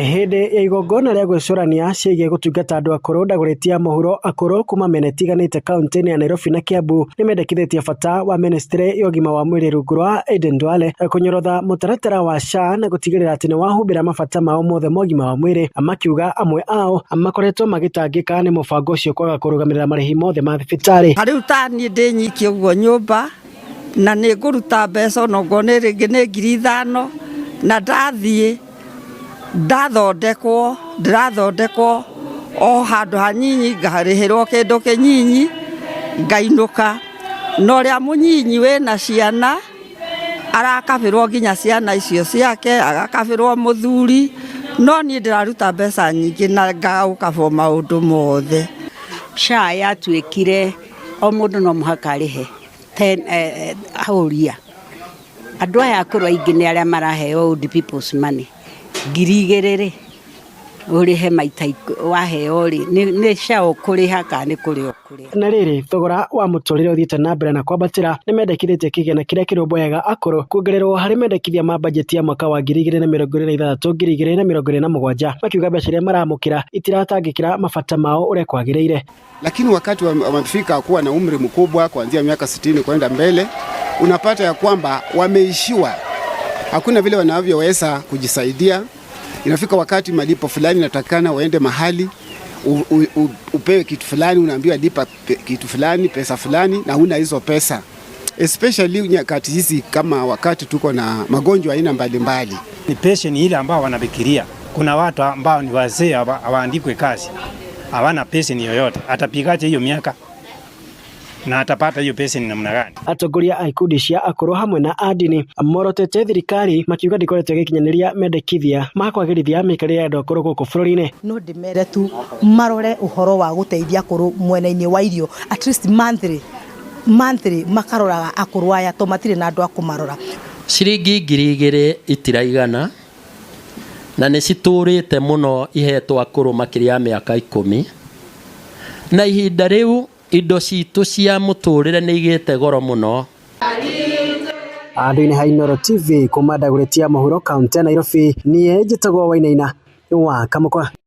Hĩndĩ ya igongona rĩa gwĩcũrania ciĩgiĩ gũtungata andũ akũrũ ndagũrĩtia mũhuro akũrũ kuma mĩena ĩtiganĩte kaunti-inĩ ya Nairobi na Kiambu nĩmendekithĩtie bata wa ministry ya ũgima wa mwĩrĩ rungu rwa Aden Duale kũnyorotha mũtaratara wa SHA na gũtigĩrĩra atĩ nĩwahumbĩra mabata mao mothe ma ũgima wa mwĩrĩ, makiuga amwe ao makoretwo magĩtangĩka nĩ mũbango ũcio kwaga kũrũgamĩrĩra marĩhi mothe ma thibitarĩ. Rĩu ta niĩ ndĩ nyiki ũguo nyũmba na nĩ ngũruta mbeca onongwo nĩ rĩngĩ nĩ 5,000 na ndathiĩ ndirathondekwo o handũ hanyinyi ngarĩhĩrwo kĩndũ kĩnyinyi ngainũka, no rĩa mũnyinyi wĩna ciana arakabĩrwo nginya ciana icio ciake, agakabĩrwo mũthuri, no niĩ ndĩraruta mbeca nyingĩ na ngagũkabwo maũndũ mothe. SHA yatuĩkire o mũndũ no mũhaka arĩhe ahũria. Andũ aya akũrũ aingĩ nĩ arĩa maraheo old people's money. 2,000 ũrĩhe maita waheo nĩ SHA ũkũrĩha kana nĩ kũrĩ ũkũrĩha. Na rĩrĩ thogora wa mũtũrĩre ũthiĩte na mbere na kwambatĩra nĩmendekithĩtie kĩgĩna kĩrĩa kĩrũmbũyaga akũrũ kuongererwo harĩ mendekithia ma bajeti ya mwaka wa 2026-2027, makiuga mbeca iria maramũkĩra itiratangĩkĩra mabata mao ũrĩa kwagĩrĩire. Lakini wakati wamefika kuwa na umri mkubwa kuanzia miaka 60 kwenda mbele, unapata ya kwamba wameishiwa, hakuna vile wanavyoweza kujisaidia. Inafika wakati malipo fulani natakana waende mahali upewe kitu fulani, unaambiwa lipa kitu fulani, pesa fulani, na huna hizo pesa. Especially nyakati hizi kama wakati tuko na magonjwa aina mbalimbali. Ni pension ile ambao wanafikiria. Kuna watu ambao ni wazee hawaandikwe kazi, hawana pension yoyote. Atapigaje hiyo miaka? Na atapata hiyo pesa ni namna gani? Atongoria a ikundi cia akũrũ hamwe na adini morotete thirikari makiuga ndikoretwo gĩkinyanĩria mendekithia makwagĩrithia mĩikarĩre ya andũ akũrũ gũkũ bũrũri-inĩ. No ndĩmere tu marore ũhoro wa gũteithia akũrũ mwena-inĩ wa irio, at least monthly makaroraga akũrũ aya to matirĩ na andũ a kũmarora. Ciringi 2,000 itiraigana na nĩ citũrĩte mũno ihetwo akũrũ makĩria ya mĩaka 10, na ihinda rĩu indo citũ cia mũtũrĩre nĩ igĩte goro mũno. Andũ-inĩ ha Inooro TV kuma ndagũrĩtia mũhuro kaunti ya Nairobi, niĩ njĩtagwo Wainaina wa Kamũkwa.